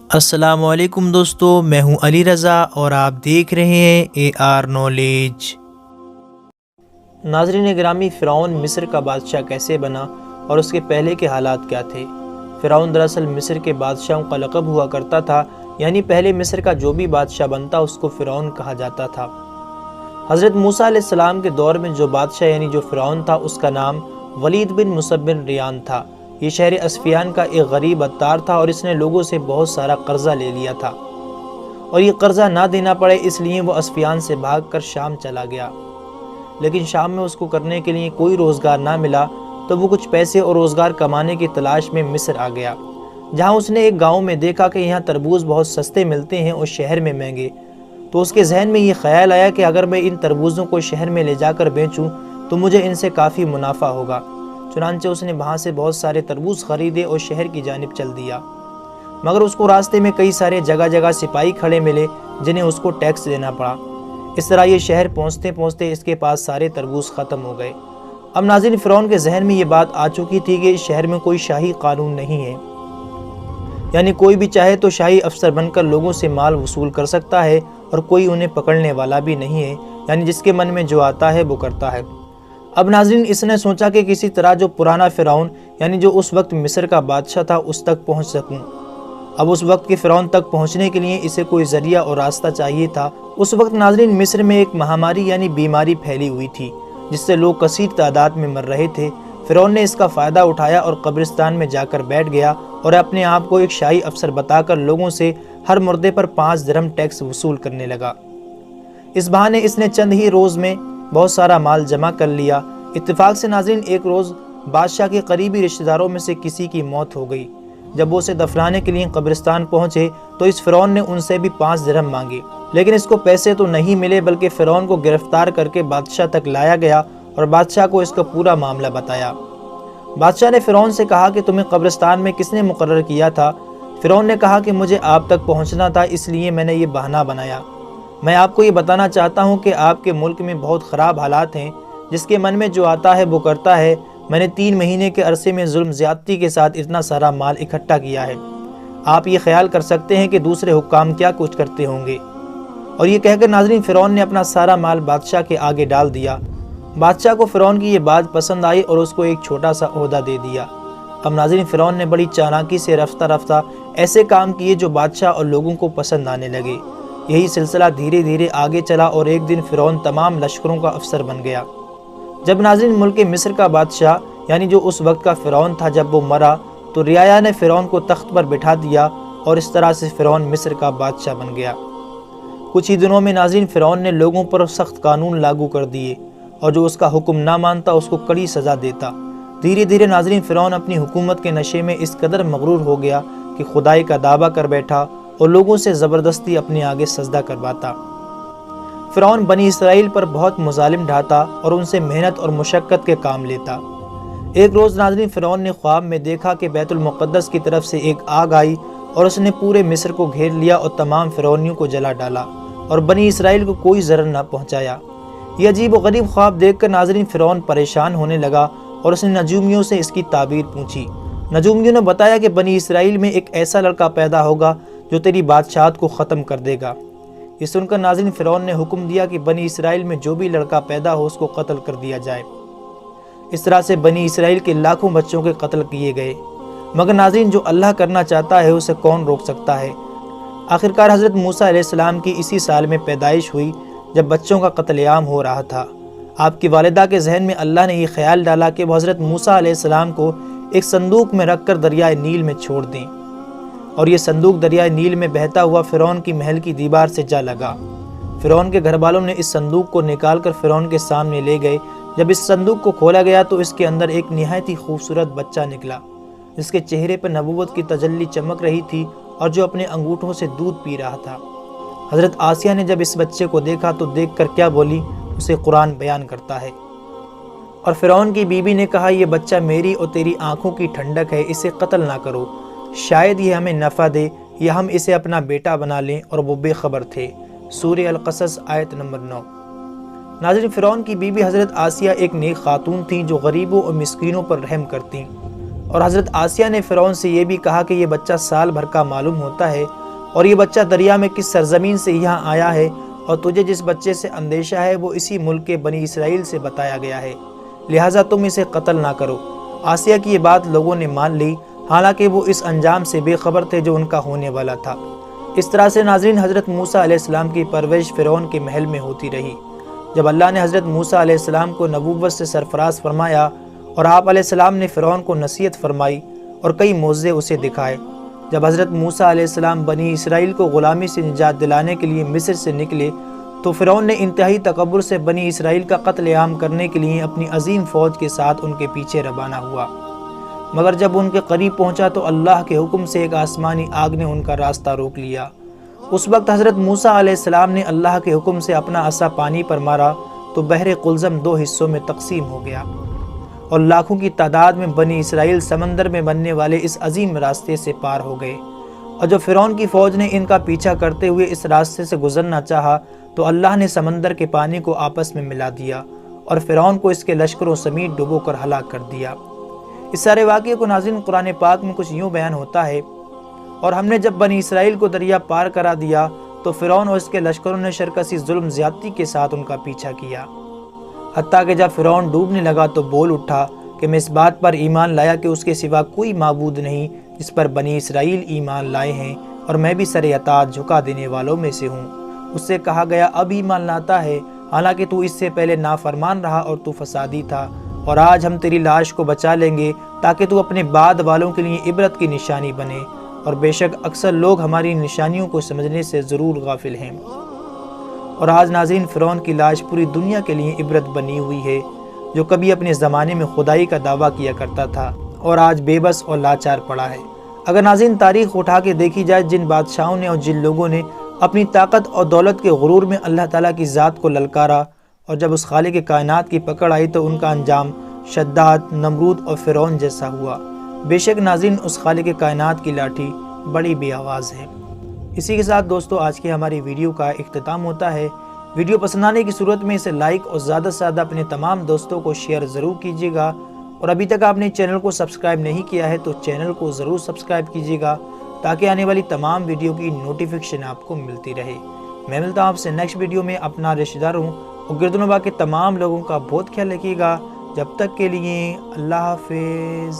السلام علیکم دوستو، میں ہوں علی رضا اور آپ دیکھ رہے ہیں اے آر نالج۔ ناظرین گرامی، فرعون مصر کا بادشاہ کیسے بنا اور اس کے پہلے کے حالات کیا تھے؟ فرعون دراصل مصر کے بادشاہوں کا لقب ہوا کرتا تھا، یعنی پہلے مصر کا جو بھی بادشاہ بنتا اس کو فرعون کہا جاتا تھا۔ حضرت موسیٰ علیہ السلام کے دور میں جو بادشاہ یعنی جو فرعون تھا اس کا نام ولید بن مصعب بن ریان تھا۔ یہ شہر اسفیان کا ایک غریب عطار تھا اور اس نے لوگوں سے بہت سارا قرضہ لے لیا تھا، اور یہ قرضہ نہ دینا پڑے اس لیے وہ اسفیان سے بھاگ کر شام چلا گیا۔ لیکن شام میں اس کو کرنے کے لیے کوئی روزگار نہ ملا تو وہ کچھ پیسے اور روزگار کمانے کی تلاش میں مصر آ گیا، جہاں اس نے ایک گاؤں میں دیکھا کہ یہاں تربوز بہت سستے ملتے ہیں اور شہر میں مہنگے۔ تو اس کے ذہن میں یہ خیال آیا کہ اگر میں ان تربوزوں کو شہر میں لے جا کر بیچوں تو مجھے ان سے کافی منافع ہوگا۔ چنانچہ اس نے وہاں سے بہت سارے تربوز خریدے اور شہر کی جانب چل دیا، مگر اس کو راستے میں کئی سارے جگہ جگہ سپاہی کھڑے ملے جنہیں اس کو ٹیکس دینا پڑا۔ اس طرح یہ شہر پہنچتے پہنچتے اس کے پاس سارے تربوز ختم ہو گئے۔ اب ناظرین، فرعون کے ذہن میں یہ بات آ چکی تھی کہ اس شہر میں کوئی شاہی قانون نہیں ہے، یعنی کوئی بھی چاہے تو شاہی افسر بن کر لوگوں سے مال وصول کر سکتا ہے اور کوئی انہیں پکڑنے والا بھی نہیں ہے، یعنی جس کے من میں جو آتا ہے وہ کرتا ہے۔ اب ناظرین، اس نے سوچا کہ کسی طرح جو پرانا فرعون یعنی جو اس وقت مصر کا بادشاہ تھا اس تک پہنچ سکوں۔ اب اس وقت کے فرعون تک پہنچنے کے لیے اسے کوئی ذریعہ اور راستہ چاہیے تھا۔ اس وقت ناظرین مصر میں ایک مہاماری یعنی بیماری پھیلی ہوئی تھی جس سے لوگ کثیر تعداد میں مر رہے تھے۔ فرعون نے اس کا فائدہ اٹھایا اور قبرستان میں جا کر بیٹھ گیا اور اپنے آپ کو ایک شاہی افسر بتا کر لوگوں سے ہر مردے پر 5 درہم ٹیکس وصول کرنے لگا۔ اس بہانے اس نے چند ہی روز میں بہت سارا مال جمع کر لیا۔ اتفاق سے ناظرین ایک روز بادشاہ کے قریبی رشتہ داروں میں سے کسی کی موت ہو گئی۔ جب وہ اسے دفنانے کے لیے قبرستان پہنچے تو اس فرعون نے ان سے بھی 5 درہم مانگے، لیکن اس کو پیسے تو نہیں ملے بلکہ فرعون کو گرفتار کر کے بادشاہ تک لایا گیا اور بادشاہ کو اس کا پورا معاملہ بتایا۔ بادشاہ نے فرعون سے کہا کہ تمہیں قبرستان میں کس نے مقرر کیا تھا؟ فرعون نے کہا کہ مجھے آپ تک پہنچنا تھا، اس لیے میں نے یہ بہانہ بنایا۔ میں آپ کو یہ بتانا چاہتا ہوں کہ آپ کے ملک میں بہت خراب حالات ہیں، جس کے من میں جو آتا ہے وہ کرتا ہے۔ میں نے 3 مہینے کے عرصے میں ظلم زیادتی کے ساتھ اتنا سارا مال اکٹھا کیا ہے، آپ یہ خیال کر سکتے ہیں کہ دوسرے حکام کیا کچھ کرتے ہوں گے۔ اور یہ کہہ کر ناظرین فرعون نے اپنا سارا مال بادشاہ کے آگے ڈال دیا۔ بادشاہ کو فرعون کی یہ بات پسند آئی اور اس کو ایک چھوٹا سا عہدہ دے دیا۔ اب ناظرین فرعون نے بڑی چالاکی سے رفتہ رفتہ ایسے کام کیے جو بادشاہ اور لوگوں کو پسند آنے لگے۔ یہی سلسلہ دھیرے دھیرے آگے چلا اور ایک دن فرعون تمام لشکروں کا افسر بن گیا۔ جب ناظرین ملک مصر کا بادشاہ یعنی جو اس وقت کا فرعون تھا جب وہ مرا تو رعایا نے فرعون کو تخت پر بٹھا دیا اور اس طرح سے فرعون مصر کا بادشاہ بن گیا۔ کچھ ہی دنوں میں ناظرین فرعون نے لوگوں پر سخت قانون لاگو کر دیے اور جو اس کا حکم نہ مانتا اس کو کڑی سزا دیتا۔ دھیرے دھیرے ناظرین فرعون اپنی حکومت کے نشے میں اس قدر مغرور ہو گیا کہ خدائی کا دعویٰ کر بیٹھا اور لوگوں سے زبردستی اپنے آگے سجدہ کرواتا۔ فرعون بنی اسرائیل پر بہت مظالم ڈھاتا اور ان سے محنت اور مشقت کے کام لیتا۔ ایک روز ناظرین فرعون نے خواب میں دیکھا کہ بیت المقدس کی طرف سے ایک آگ آئی اور اس نے پورے مصر کو گھیر لیا اور تمام فرعونیوں کو جلا ڈالا اور بنی اسرائیل کو کوئی ضرر نہ پہنچایا۔ یہ عجیب و غریب خواب دیکھ کر ناظرین فرعون پریشان ہونے لگا اور اس نے نجومیوں سے اس کی تعبیر پوچھی۔ نجومیوں نے بتایا کہ بنی اسرائیل میں ایک ایسا لڑکا پیدا ہوگا جو تیری بادشاہت کو ختم کر دے گا۔ یہ سن کر ناظرین فرعون نے حکم دیا کہ بنی اسرائیل میں جو بھی لڑکا پیدا ہو اس کو قتل کر دیا جائے۔ اس طرح سے بنی اسرائیل کے لاکھوں بچوں کے قتل کیے گئے، مگر ناظرین جو اللہ کرنا چاہتا ہے اسے کون روک سکتا ہے؟ آخرکار حضرت موسیٰ علیہ السلام کی اسی سال میں پیدائش ہوئی جب بچوں کا قتل عام ہو رہا تھا۔ آپ کی والدہ کے ذہن میں اللہ نے یہ خیال ڈالا کہ وہ حضرت موسیٰ علیہ السلام کو ایک صندوق میں رکھ کر دریائے نیل میں چھوڑ دیں، اور یہ صندوق دریائے نیل میں بہتا ہوا فرعون کی محل کی دیوار سے جا لگا۔ فرعون کے گھر والوں نے اس صندوق کو نکال کر فرعون کے سامنے لے گئے۔ جب اس صندوق کو کھولا گیا تو اس کے اندر ایک نہایت ہی خوبصورت بچہ نکلا جس کے چہرے پر نبوت کی تجلی چمک رہی تھی اور جو اپنے انگوٹھوں سے دودھ پی رہا تھا۔ حضرت آسیہ نے جب اس بچے کو دیکھا تو دیکھ کر کیا بولی اسے قرآن بیان کرتا ہے۔ اور فرعون کی بیوی نے کہا یہ بچہ میری اور تیری آنکھوں کی ٹھنڈک ہے، اسے قتل نہ کرو، شاید یہ ہمیں نفع دے یا ہم اسے اپنا بیٹا بنا لیں، اور وہ بے خبر تھے۔ سورہ القصص آیت نمبر 9۔ ناظرین فرعون کی بیوی حضرت آسیہ ایک نیک خاتون تھیں جو غریبوں اور مسکینوں پر رحم کرتیں، اور حضرت آسیہ نے فرعون سے یہ بھی کہا کہ یہ بچہ سال بھر کا معلوم ہوتا ہے اور یہ بچہ دریا میں کس سرزمین سے یہاں آیا ہے، اور تجھے جس بچے سے اندیشہ ہے وہ اسی ملک کے بنی اسرائیل سے بتایا گیا ہے، لہٰذا تم اسے قتل نہ کرو۔ آسیہ کی یہ بات لوگوں نے مان لی، حالانکہ وہ اس انجام سے بے خبر تھے جو ان کا ہونے والا تھا۔ اس طرح سے ناظرین حضرت موسیٰ علیہ السلام کی پرورش فرعون کے محل میں ہوتی رہی۔ جب اللہ نے حضرت موسیٰ علیہ السلام کو نبوت سے سرفراز فرمایا اور آپ علیہ السلام نے فرعون کو نصیحت فرمائی اور کئی معجزے اسے دکھائے، جب حضرت موسیٰ علیہ السلام بنی اسرائیل کو غلامی سے نجات دلانے کے لیے مصر سے نکلے تو فرعون نے انتہائی تکبر سے بنی اسرائیل کا قتل عام کرنے کے لیے اپنی عظیم فوج کے ساتھ ان کے پیچھے روانہ ہوا، مگر جب ان کے قریب پہنچا تو اللہ کے حکم سے ایک آسمانی آگ نے ان کا راستہ روک لیا۔ اس وقت حضرت موسیٰ علیہ السلام نے اللہ کے حکم سے اپنا عصا پانی پر مارا تو بحر قلزم دو حصوں میں تقسیم ہو گیا، اور لاکھوں کی تعداد میں بنی اسرائیل سمندر میں بننے والے اس عظیم راستے سے پار ہو گئے۔ اور جب فرعون کی فوج نے ان کا پیچھا کرتے ہوئے اس راستے سے گزرنا چاہا تو اللہ نے سمندر کے پانی کو آپس میں ملا دیا اور فرعون کو اس کے لشکروں سمیت ڈبو کر ہلاک کر دیا۔ اس سارے واقعے کو ناظرین قرآن پاک میں کچھ یوں بیان ہوتا ہے، اور ہم نے جب بنی اسرائیل کو دریا پار کرا دیا تو فرعون اور اس کے لشکروں نے شرکسی ظلم زیادتی کے ساتھ ان کا پیچھا کیا، حتیٰ کہ جب فرعون ڈوبنے لگا تو بول اٹھا کہ میں اس بات پر ایمان لایا کہ اس کے سوا کوئی معبود نہیں جس پر بنی اسرائیل ایمان لائے ہیں، اور میں بھی سر اطاعت جھکا دینے والوں میں سے ہوں۔ اس سے کہا گیا اب ایمان لاتا ہے، حالانکہ تو اس سے پہلے نافرمان رہا اور تو فسادی تھا، اور آج ہم تیری لاش کو بچا لیں گے تاکہ تو اپنے بعد والوں کے لیے عبرت کی نشانی بنے، اور بے شک اکثر لوگ ہماری نشانیوں کو سمجھنے سے ضرور غافل ہیں۔ اور آج ناظرین فرعون کی لاش پوری دنیا کے لیے عبرت بنی ہوئی ہے، جو کبھی اپنے زمانے میں خدائی کا دعویٰ کیا کرتا تھا اور آج بے بس اور لاچار پڑا ہے۔ اگر ناظرین تاریخ اٹھا کے دیکھی جائے، جن بادشاہوں نے اور جن لوگوں نے اپنی طاقت اور دولت کے غرور میں اللہ تعالیٰ کی ذات کو للکارا، اور جب اس خالق کائنات کی پکڑ آئی تو ان کا انجام شداد، نمرود اور فرعون جیسا ہوا۔ بے شک ناظرین اس خالق کائنات کی لاٹھی بڑی بے آواز ہے۔ اسی کے ساتھ دوستو آج کی ہماری ویڈیو کا اختتام ہوتا ہے۔ ویڈیو پسند آنے کی صورت میں اسے لائک اور زیادہ سے زیادہ اپنے تمام دوستوں کو شیئر ضرور کیجیے گا، اور ابھی تک آپ نے چینل کو سبسکرائب نہیں کیا ہے تو چینل کو ضرور سبسکرائب کیجیے گا تاکہ آنے والی تمام ویڈیو کی نوٹیفیکیشن آپ کو ملتی رہے۔ میں ملتا ہوں آپ سے نیکسٹ ویڈیو میں۔ اپنا رشتہ داروں اور گرد و نواح کے تمام لوگوں کا بہت خیال رکھیے گا۔ جب تک کے لیے اللہ حافظ۔